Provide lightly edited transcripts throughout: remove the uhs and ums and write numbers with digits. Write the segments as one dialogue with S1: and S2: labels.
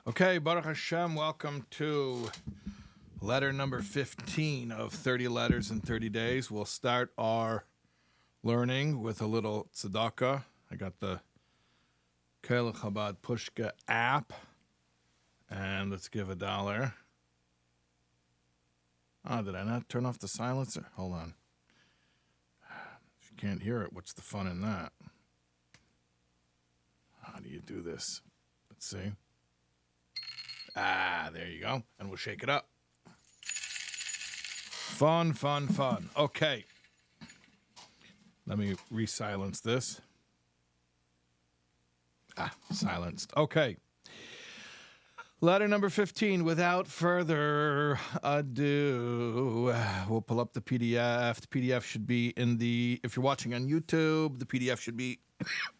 S1: Okay, Baruch Hashem, welcome to letter number 15 of 30 letters in 30 days. We'll start our learning with a little tzedakah. I got the Kel Chabad Pushka app, and let's give $1. Oh, did I not turn off the silencer? Hold on. If you can't hear it, what's the fun in that? How do you do this? Let's see. There you go. And we'll shake it up. Fun. Okay. Let me re-silence this. Silenced. Okay. Letter number 15. Without further ado, we'll pull up the PDF. The PDF should be if you're watching on YouTube, the PDF should be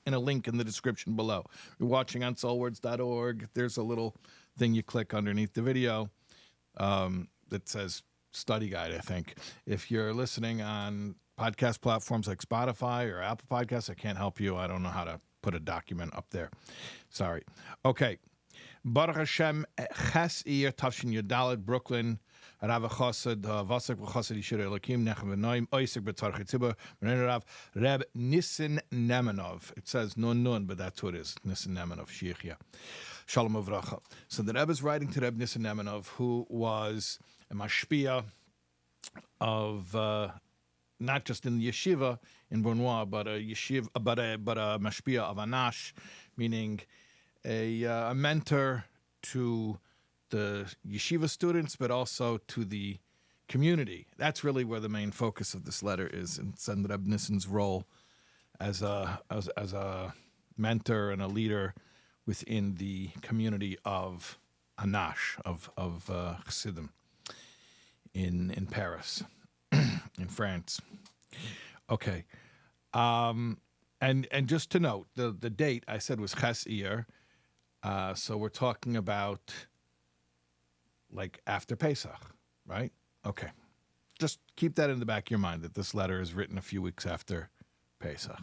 S1: in a link in the description below. If you're watching on SoulWords.org, there's a little thing you click underneath the video that says study guide, I think. If you're listening on podcast platforms like Spotify or Apple Podcasts, I can't help you. I don't know how to put a document up there. Sorry. Okay. Baruch Hashem, Chassidim, Tavshin Yudalet, Brooklyn, Rav Chassid, Vasek Chassid Yishur Elokim, Nechem V'Noim, Oisek B'Tzarech Tzibur, Rav Nissan Nemanov. It says Nun, but that's what it is. Nissan Nemanov, Shiachya. Shalom Avracha. So the Rebbe is writing to Rabbi Nissan Nemanov, who was a mashpia of not just in the yeshiva in Bournois, but a mashpia of Anash, meaning a mentor to the yeshiva students, but also to the community. That's really where the main focus of this letter is, and Rabbi Nissan's role as a mentor and a leader within the community of Anash, of Chassidim in Paris, in France. Okay. And just to note, the date I said was Chassidim, so we're talking about like after Pesach, right? Okay. Just keep that in the back of your mind, that this letter is written a few weeks after Pesach.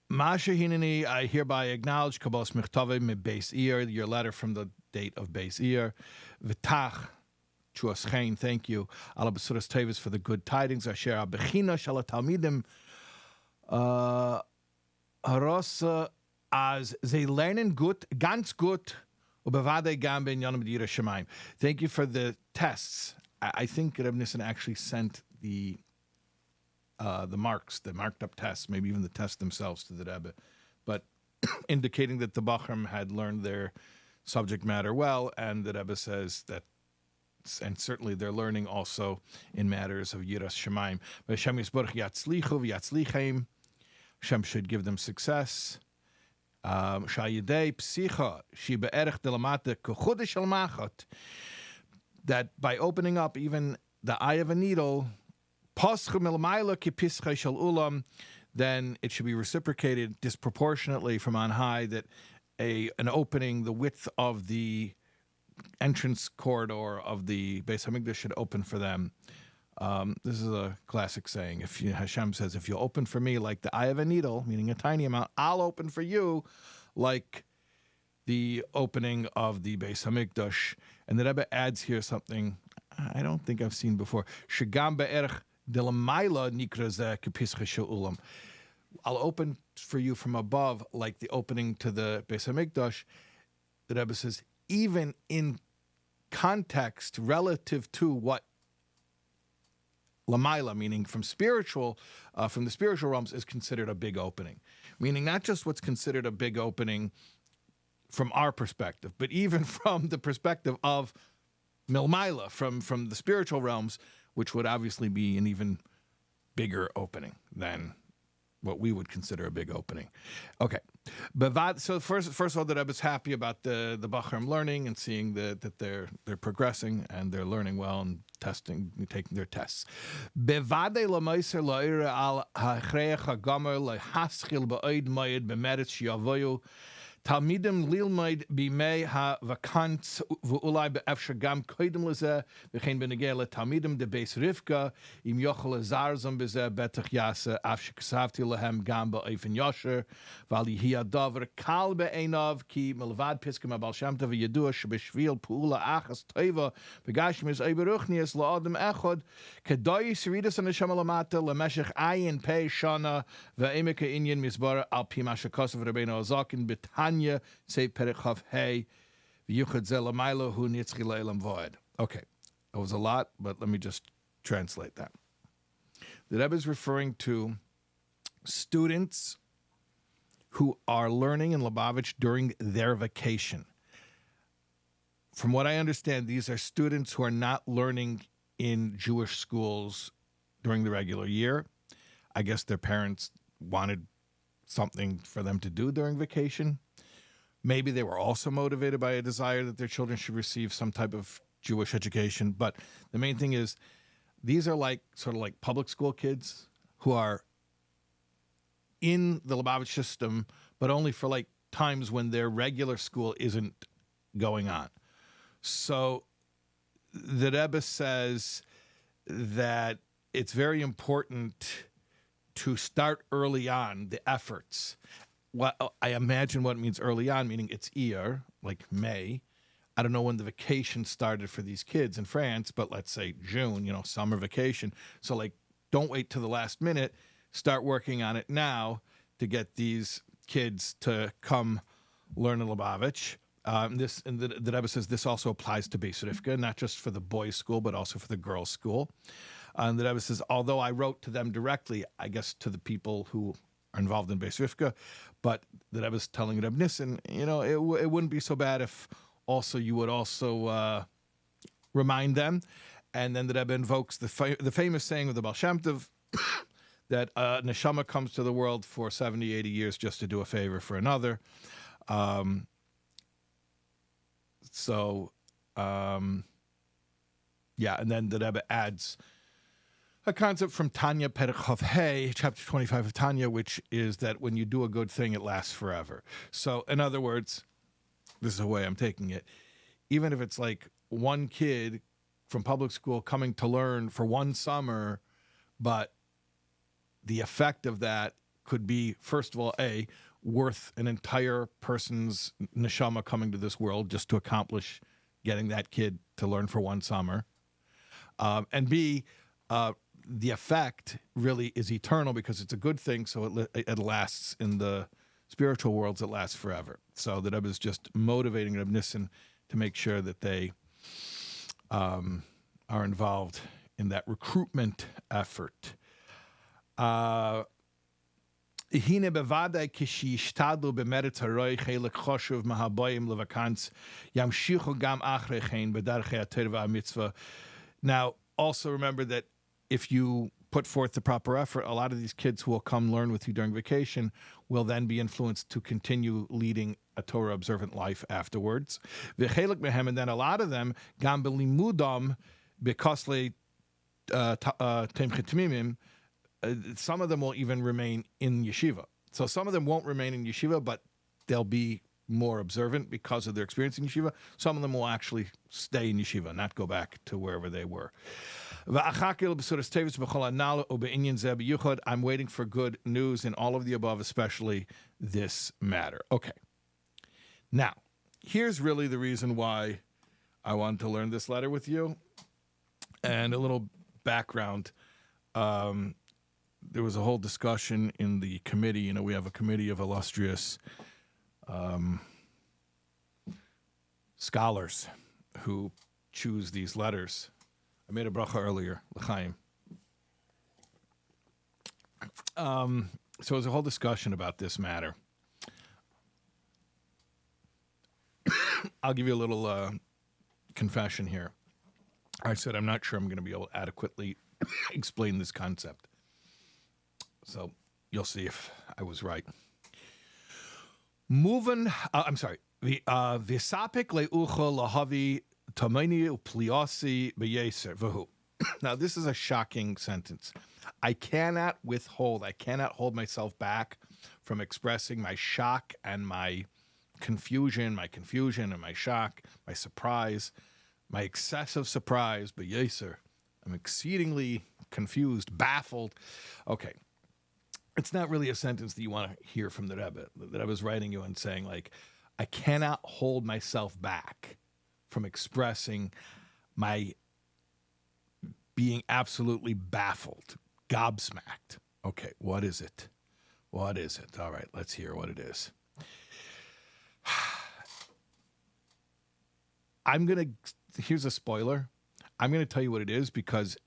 S1: Masha Hinani, I hereby acknowledge Kabbalas Michtave me Beis Iyar, your letter from the date of Beis Iyar. V'tach Chuaschein, thank you. Ala B'suras Tevis for the good tidings. Asher Abechina Shala Talmidim Harosa as they lernen gut, ganz gut, ubevade gam ben yonim d'yira shemaim. Thank you for the tests. I think Rebbe Nissan actually sent the marked up tests, maybe even the tests themselves to the Rebbe, but indicating that the Bachram had learned their subject matter well, and the Rebbe says that, and certainly they're learning also in matters of Yiras Shemaim. Hashem Yisborach yatzlichu v'yatzlicheim. Hashem should give them success. Shayidei psicha shi be'erech delamata kuchudish al machat. That by opening up even the eye of a needle, then it should be reciprocated disproportionately from on high, that an opening, the width of the entrance corridor of the Beis Hamikdash should open for them. This is a classic saying. Hashem says, if you open for me like the eye of a needle, meaning a tiny amount, I'll open for you like the opening of the Beis Hamikdash. And the Rebbe adds here something I don't think I've seen before. Shagam be'erech I'll open for you from above like the opening to the Beis Hamikdash. The Rebbe says, even in context relative to what Lamaila, meaning from the spiritual realms, is considered a big opening. Meaning not just what's considered a big opening from our perspective, but even from the perspective of Milmaila, from the spiritual realms, which would obviously be an even bigger opening than what we would consider a big opening. Okay. So first of all, the Rebbe is happy about the Bachram learning and seeing that they're progressing and they're learning well and taking their tests. Bevade l'meiser la'ira al ha'chreach ha'gomer le'haschil ba'oid ma'id b'meretz shi'avoyu Talmidim lilmoid bimei ha-vakant v'ulai be'efshar gam koidem lezeh v'chein b'negei letalmidim de beis Rivka im yochel lezarzam b'zeh betach yaseh af shekasavti lehem gam ba'ofen yosher v'al yihi adavar kal be'einav ki melvad piskim abal shem tov v'yedua shebeshvil pu'ula achas toiva v'gashim is oiberuchnias la'adam echod kedoi siridas aneshama lamata lemeshech ayin pei shana ve'emeka inyan mizbar al pi mashakosav Rabbeinu Azakin B'Tanya Say Perek Chav Hey V'Yuchad Zel Amaylo Hu Nitzchi Le'elam Voed. Okay, that was a lot, but let me just translate that. The Rebbe is referring to students who are learning in Lubavitch during their vacation. From what I understand, these are students who are not learning in Jewish schools during the regular year. I guess their parents wanted something for them to do during vacation. Maybe they were also motivated by a desire that their children should receive some type of Jewish education. But the main thing is, these are like sort of like public school kids who are in the Lubavitch system, but only for like times when their regular school isn't going on. So the Rebbe says that it's very important to start early on the efforts. Well, I imagine what it means early on, meaning it's Iyar, like May. I don't know when the vacation started for these kids in France, but let's say June, summer vacation. So like, don't wait till the last minute. Start working on it now to get these kids to come learn in Lubavitch. The Rebbe says this also applies to Beis Rivka, not just for the boys' school, but also for the girls' school. And the Rebbe says, although I wrote to them directly, I guess to the people who are involved in Beis Rivka, but the Rebbe is telling Rebbe Nissan, it wouldn't be so bad if also you would also remind them. And then the Rebbe invokes the famous saying of the Baal Shem Tov that neshama comes to the world for 70, 80 years just to do a favor for another. And then the Rebbe adds a concept from Tanya Perek Chav Hey, chapter 25 of Tanya, which is that when you do a good thing, it lasts forever. So, in other words, this is the way I'm taking it. Even if it's like one kid from public school coming to learn for one summer, but the effect of that could be, first of all, worth an entire person's neshama coming to this world just to accomplish getting that kid to learn for one summer. And B, the effect really is eternal because it's a good thing, so it lasts in the spiritual worlds, it lasts forever. So the Rebbe is just motivating Rebbe Nissan to make sure that they are involved in that recruitment effort. Hine bevadai kishishtadlu bemerit haroy chelik choshuv mahabayim levakans yamshichu gam achrechein bedarchei haTorah mitzvah. Now, also remember that if you put forth the proper effort, a lot of these kids who will come learn with you during vacation will then be influenced to continue leading a Torah observant life afterwards. V'chelik mehem, and then a lot of them gam belimudam bekosle temchet tamimim. Some of them will even remain in yeshiva. So some of them won't remain in yeshiva, but they'll be more observant because of their experience in yeshiva. Some of them will actually stay in yeshiva, not go back to wherever they were. I'm waiting for good news in all of the above, especially this matter. Okay. Now, here's really the reason why I wanted to learn this letter with you. And a little background. There was a whole discussion in the committee. We have a committee of illustrious scholars who choose these letters. I made a bracha earlier, l'chaim. So there was a whole discussion about this matter. I'll give you a little confession here. I said I'm not sure I'm going to be able to adequately explain this concept. So you'll see if I was right. I'm sorry. V'sapik le'ucha lahavi tamani upliasi b'yeser v'hu. Now, this is a shocking sentence. I cannot hold myself back from expressing my shock and my confusion, and my shock, my surprise, my excessive surprise, but yeser, I'm exceedingly confused, baffled. Okay. It's not really a sentence that you want to hear from the Rebbe. The Rebbe is writing you and saying, like, I cannot hold myself back from expressing my being absolutely baffled, gobsmacked. Okay, what is it? What is it? All right, let's hear what it is. Here's a spoiler. I'm going to tell you what it is because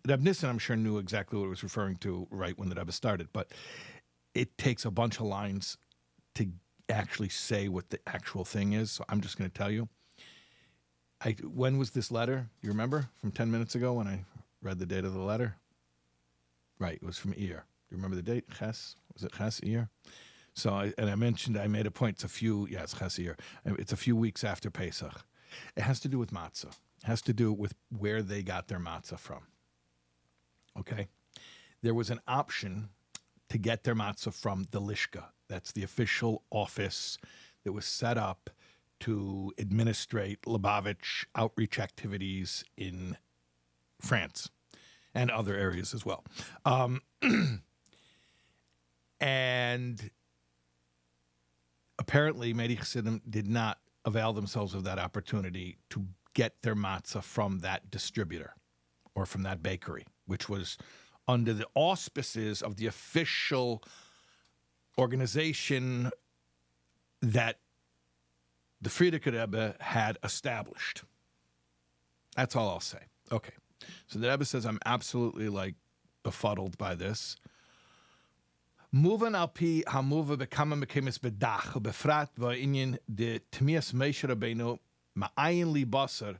S1: Rabbi Nissan, I'm sure, knew exactly what it was referring to right when the Rebbe started, but it takes a bunch of lines to actually say what the actual thing is, so I'm just going to tell you. When was this letter? You remember from 10 minutes ago when I read the date of the letter? Right, it was from Iyar. Do you remember the date? Ches? Was it Ches Iyar? So, I made a point, it's Ches Iyar. It's a few weeks after Pesach. It has to do with matzah. It has to do with where they got their matzah from. Okay? There was an option to get their matzah from the Lishka. That's the official office that was set up to administrate Lubavitch outreach activities in France and other areas as well. And apparently, Medi Chassidim did not avail themselves of that opportunity to get their matzah from that distributor or from that bakery, which was under the auspices of the official organization that the Frierdiker Rebbe had established. That's all I'll say. Okay. So the Rebbe says, I'm absolutely befuddled by this. Muvan al pi hamuva bekama mekemis bedach befrat va'inyan de tmias Moshe Rabbeinu ma'ayin li basar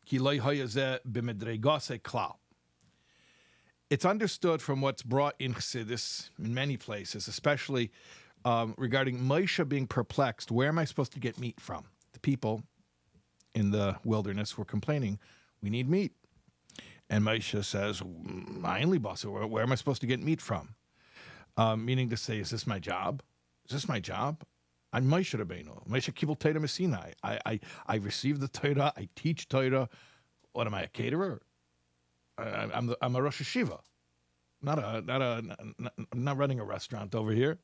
S1: ki lo hayazeh b'medregase klal. It's understood from what's brought in Chassidus in many places, especially regarding Moshe being perplexed. Where am I supposed to get meat from? The people in the wilderness were complaining, we need meat. And Moshe says, ma'ayin li basar, where am I supposed to get meat from? Meaning to say, is this my job? Is this my job? I'm Moshe Rabbeinu. Moshe Kibul Torah Messinai. I receive the Torah. I teach Torah. What am I, a caterer? I'm a Rosh Hashiva. I'm not running a restaurant over here.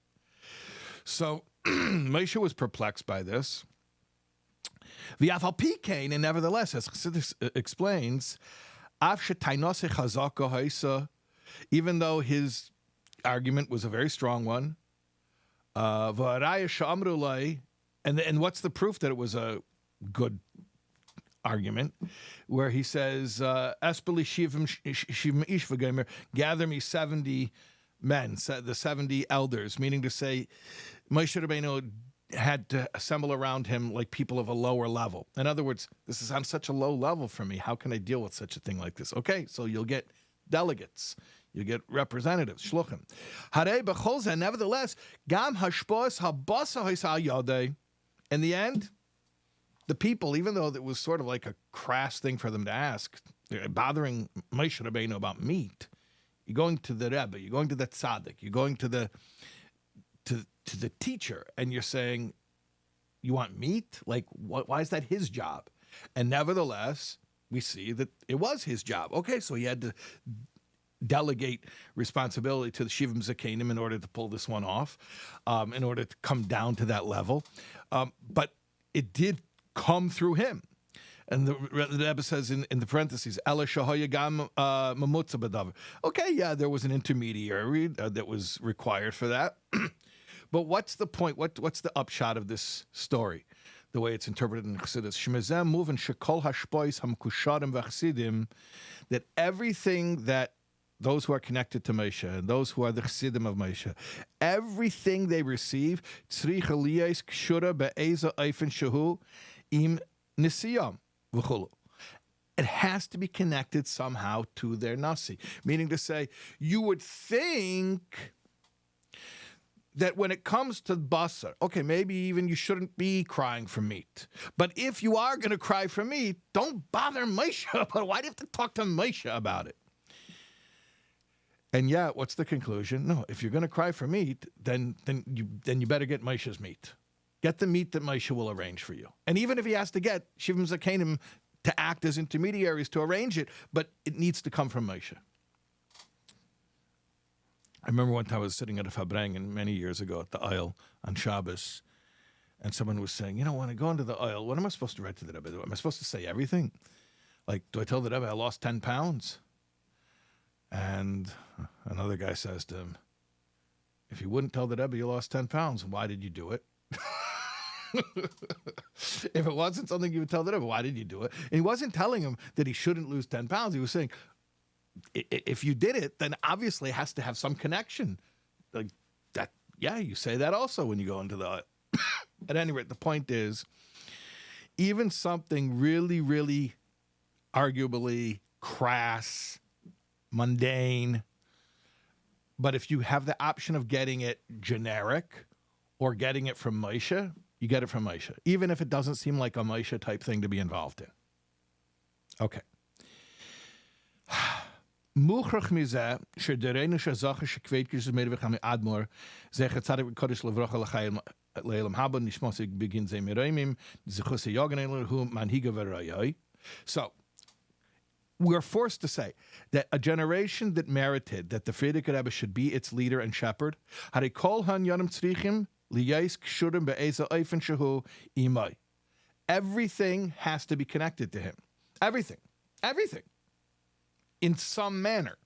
S1: So Moshe was perplexed by this. V'afal pikein, and nevertheless, as Chassidus explains, av shetainose chazaka haisa, even though his argument was a very strong one. And what's the proof that it was a good argument? Where he says, gather me 70 men, the 70 elders, meaning to say, Moshe Rabbeinu had to assemble around him like people of a lower level. In other words, this is on such a low level for me. How can I deal with such a thing like this? Okay, so you'll get delegates. You get representatives, shluchim. Harei b'cholzeh, nevertheless, gam hashpos habasa hoisa yodei. In the end, the people, even though it was sort of like a crass thing for them to ask, they're bothering Moshe Rabbeinu about meat. You're going to the Rebbe, you're going to the tzaddik, you're going to the teacher, and you're saying, you want meat? Like, why is that his job? And nevertheless, we see that it was his job. Okay, so he had to delegate responsibility to the Shivim Zakenim in order to pull this one off, in order to come down to that level. But it did come through him. And the Rebbe says in the parentheses, Ela shahoya gam mamutza b'davar. Okay, yeah, there was an intermediary that was required for that. But what's the point? What's the upshot of this story? The way it's interpreted in Chassidus. Shemezem moving shekol hashpois hamkusharim v'chasidim, that everything that those who are connected to Moshe, and those who are the Chassidim of Moshe, everything they receive, tzrich aliyos kshura be'eza eifen shehu im nisiyam v'chulu. It has to be connected somehow to their nasi. Meaning to say, you would think that when it comes to basar, okay, maybe even you shouldn't be crying for meat. But if you are going to cry for meat, don't bother Moshe about it. Why do you have to talk to Moshe about it? And yeah, what's the conclusion? No, if you're going to cry for meat, then you better get Moshe's meat. Get the meet that Moshe will arrange for you. And even if he has to get Shivim Zakanim to act as intermediaries to arrange it, but it needs to come from Moshe. I remember one time I was sitting at a Fabrengen many years ago at the aisle on Shabbos, and someone was saying, when I go into the aisle, what am I supposed to write to the Rebbe? Am I supposed to say everything? Like, do I tell the Rebbe I lost 10 pounds? And another guy says to him, if you wouldn't tell the Rebbe you lost 10 pounds, why did you do it? If it wasn't something you would tell the Rebbe, why did you do it? And he wasn't telling him that he shouldn't lose 10 pounds. He was saying, if you did it, then obviously it has to have some connection. Like that, yeah, you say that also when you go into the... At any rate, the point is, even something really, really arguably crass, mundane, but if you have the option of getting it generic or getting it from Moshe, you get it from Moshe, even if it doesn't seem like a Moshe type thing to be involved in. Okay. Muchrach mizeh shederenu shazacha shekveit kishmei v'chami admor zecher tzadik v'kodesh levrocha l'chayim le'elam haba nishmosig begin ze miroimim zechuse yoganelu hu manhiga v'rayai. So we're forced to say that a generation that merited that the Frierdiker Rebbe should be its leader and shepherd, had kol han yonim tzrichim liyais kshurim be'eza oifen shehu imai. Everything has to be connected to him. Everything. In some manner.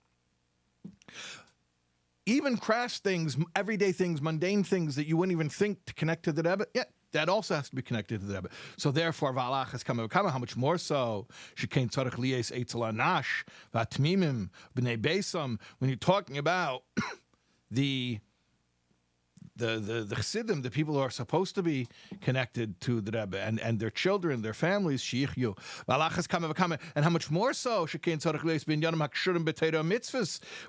S1: Even crass things, everyday things, mundane things that you wouldn't even think to connect to the Rebbe, yeah, that also has to be connected to the Rebbe. So therefore, v'alach has come, how much more so? Shekein tzarech liyes eitzel anash, v'atmimim, b'nei beisam, when you're talking about the Chassidim, the people who are supposed to be connected to the Rebbe, and their children, their families, shichyu, and how much more so,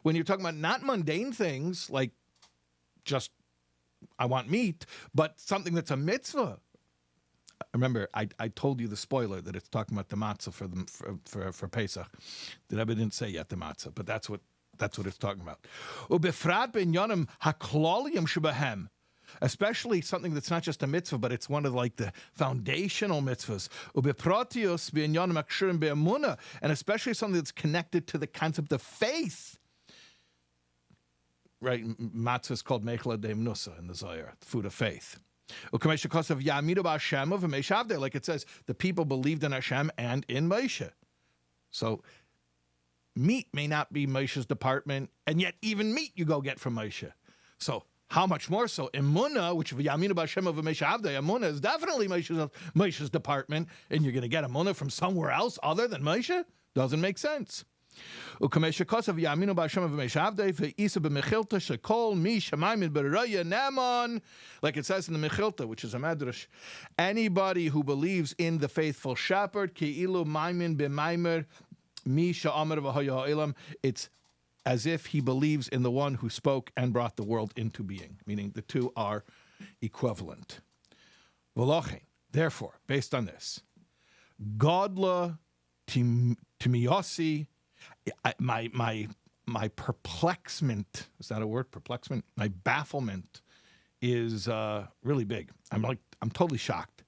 S1: when you're talking about not mundane things like just I want meat, but something that's a mitzvah. Remember, I told you the spoiler that it's talking about the matzah for Pesach. The Rebbe didn't say yet the matzah, but that's what it's talking about. Especially something that's not just a mitzvah, but it's one of like the foundational mitzvahs. And especially something that's connected to the concept of faith. Right? Matzah is called Mechla de Mnusa in the Zohar, the food of faith. Like it says, the people believed in Hashem and in Moshe. So meat may not be Moshe's department, and yet even meat you go get from Moshe. So how much more so? Emunah, which Yaminu B'Hashem of Moshe Avdei, Emunah is definitely Moshe's department, and you're going to get Emunah from somewhere else other than Moshe? Doesn't make sense. Like it says in the Mechilta, which is a Medrash, anybody who believes in the faithful shepherd, it's as if he believes in the one who spoke and brought the world into being, meaning the two are equivalent. Therefore, based on this, Godla Timiosi, my perplexment, is that a word? Perplexment? My bafflement is really big. I'm totally shocked.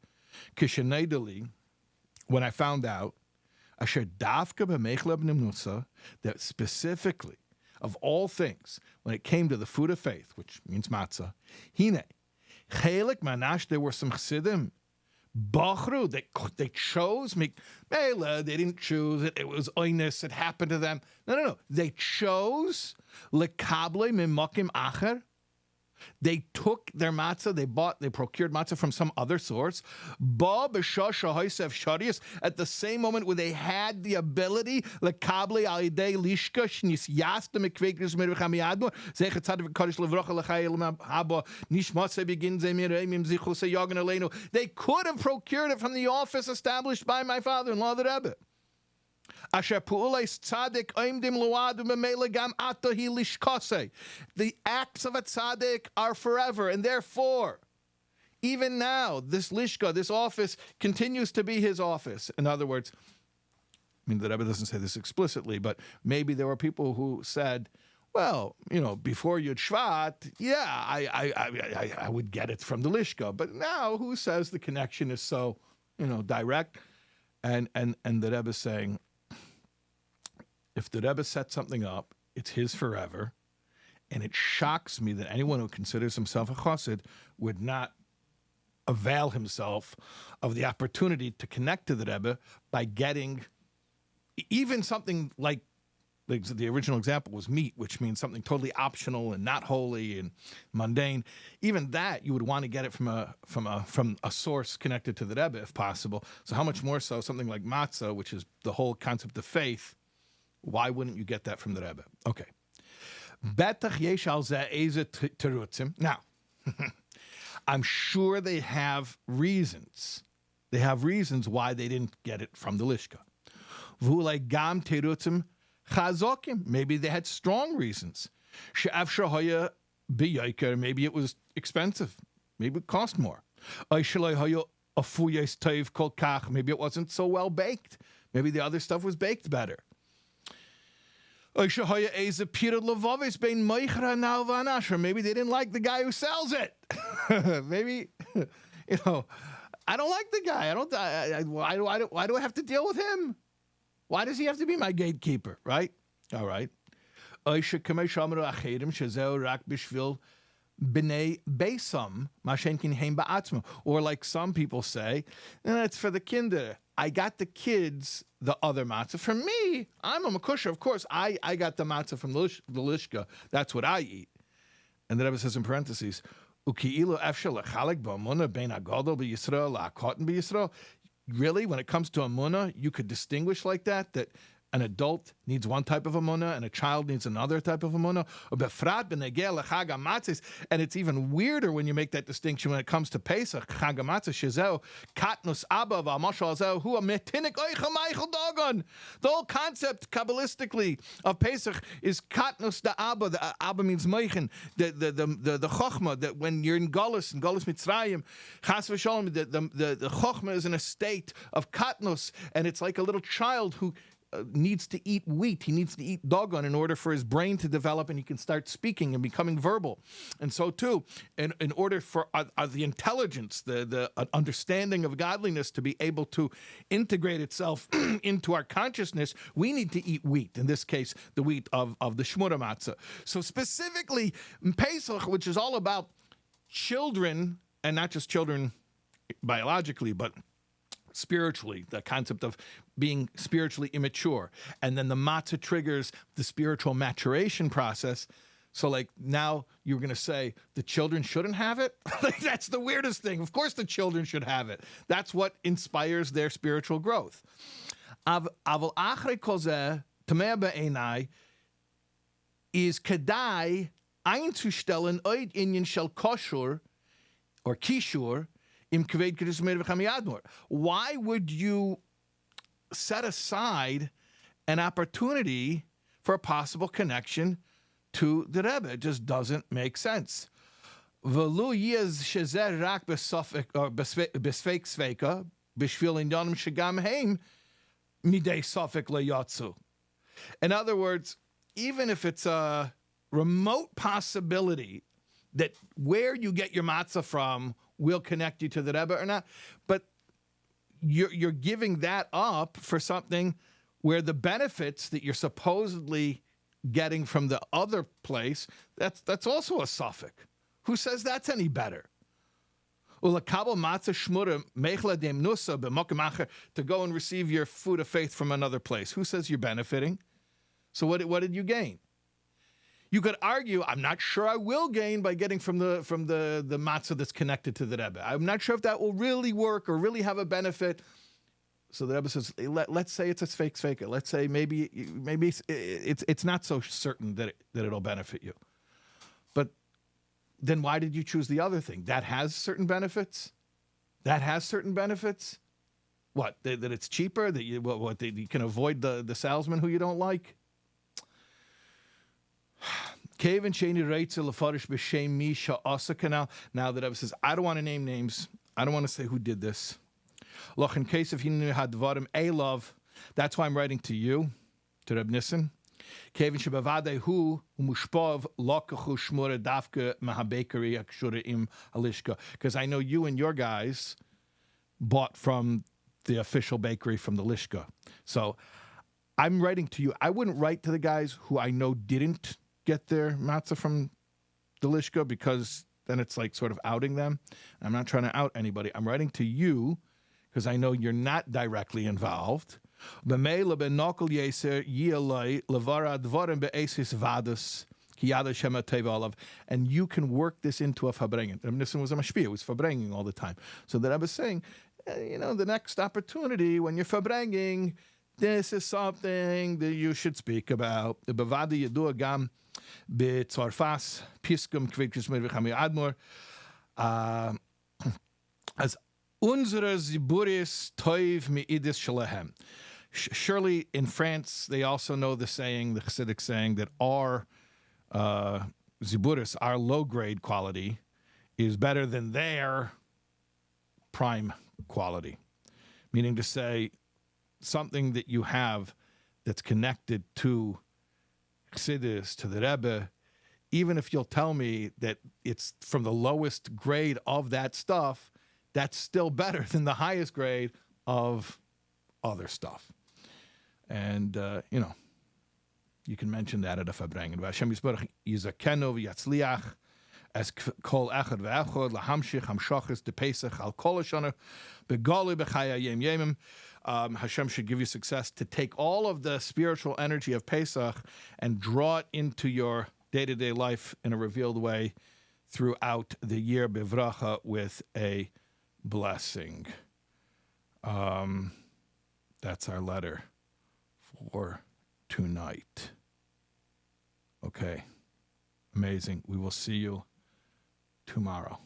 S1: Kishenedeli, when I found out Asher Davka b'Mechla b'Nimnusa, that specifically, of all things, when it came to the food of faith, which means matzah, hine, chelik manash, there were some Chassidim, bachru, they chose, they didn't choose it, it was oinus, it happened to them. No, they chose lekable mimakim acher. They took their matzah, they procured matzah from some other source. At the same moment where they had the ability, they could have procured it from the office established by my father-in-law, the Rebbe. The acts of a tzaddik are forever, and therefore, even now, this lishka, this office, continues to be his office. In other words, I mean, the Rebbe doesn't say this explicitly, but maybe there were people who said, Well, before Yud Shvat, yeah, I would get it from the Lishka. But now, who says the connection is so, direct? And the Rebbe is saying, if the Rebbe set something up, it's his forever. And it shocks me that anyone who considers himself a chassid would not avail himself of the opportunity to connect to the Rebbe by getting even something like the original example was meat, which means something totally optional and not holy and mundane. Even that, you would want to get it from a source connected to the Rebbe, if possible. So how much more so something like matzah, which is the whole concept of faith? Why wouldn't you get that from the Rebbe? Okay. Now, I'm sure they have reasons. They have reasons why they didn't get it from the Lishka. Maybe they had strong reasons. Maybe it was expensive. Maybe it cost more. Maybe it wasn't so well baked. Maybe the other stuff was baked better. Maybe they didn't like the guy who sells it. Maybe, I don't like the guy. Why do I have to deal with him? Why does he have to be my gatekeeper, right? All right. Or like some people say, it's for the kinder. I got the kids the other matzah. For me, I'm a makusha. Of course, I got the matzah from the lishka. That's what I eat. And the Rebbe says in parentheses, really, when it comes to amunah, you could distinguish like that an adult needs one type of amunah and a child needs another type of amunah. And it's even weirder when you make that distinction when it comes to Pesach. The whole concept, Kabbalistically, of Pesach is katnus da Abba. The Abba means meichen. The chokhmah, that when you're in Galus Mitzrayim, chas v'sholom, the chokhmah is in a state of katnus, and it's like a little child who needs to eat wheat. He needs to eat dogon in order for his brain to develop and he can start speaking and becoming verbal. And so too, in order for the intelligence, the understanding of godliness to be able to integrate itself into our consciousness, we need to eat wheat. In this case, the wheat of the shmura matzah. So specifically, Pesach, which is all about children, and not just children biologically, but spiritually, the concept of being spiritually immature. And then the matzah triggers the spiritual maturation process. So like now you're going to say the children shouldn't have it? Like, that's the weirdest thing. Of course the children should have it. That's what inspires their spiritual growth. Aval achrei kol zeh, tameh ba'einai, is kedai einzustellen oid inyan shel koshur or kishur. Why would you set aside an opportunity for a possible connection to the Rebbe? It just doesn't make sense. In other words, even if it's a remote possibility that where you get your matzah from will connect you to the Rebbe or not, but you're giving that up for something where the benefits that you're supposedly getting from the other place, that's also a suffix. Who says that's any better? To go and receive your food of faith from another place. Who says you're benefiting? So what did you gain? You could argue, I'm not sure I will gain by getting from the matzah that's connected to the Rebbe. I'm not sure if that will really work or really have a benefit. So the Rebbe says, let's say it's a fake. Let's say maybe it's not so certain that it'll benefit you. But then why did you choose the other thing? That has certain benefits. What? That it's cheaper? That you can avoid the salesman who you don't like? Now the Rebbe says, I don't want to name names. I don't want to say who did this. In case if he had dvarim elav, that's why I'm writing to you, to Rebbe Nissan. Kevin shebavade hu umushpov lokachu shmura dafka mahabekari akshura im alishka. Because I know you and your guys bought from the official bakery from the Lishka. So I'm writing to you. I wouldn't write to the guys who I know didn't get their matzah from the Lishka, because then it's like sort of outing them. I'm not trying to out anybody. I'm writing to you because I know you're not directly involved. And you can work this into a Fabrengen. Rabbi Nissan was a mashpia. It was Fabrengen all the time. So that I was saying, the next opportunity when you're Fabrengen, this is something that you should speak about. Bevadi yadua gam b'tzarfas piskum kvikis mirvichami admor as unsere ziburis toiv mi'idis shalehem. Surely in France, they also know the saying, the Chassidic saying, that our ziburis, our low-grade quality, is better than their prime quality. Meaning to say, something that you have that's connected to Chassidus, to the Rebbe, even if you'll tell me that it's from the lowest grade of that stuff, that's still better than the highest grade of other stuff. And, you can mention that at a Fabrengen. Hashem Yisbarach Yizakenu v'yatzliach as kol echad ve'echad lahamshich hamshachis de Pesach al kol hashana begali b'chaya yem yemim. Hashem should give you success to take all of the spiritual energy of Pesach and draw it into your day-to-day life in a revealed way throughout the year, bevracha, with a blessing. That's our letter for tonight. Okay. Amazing. We will see you tomorrow.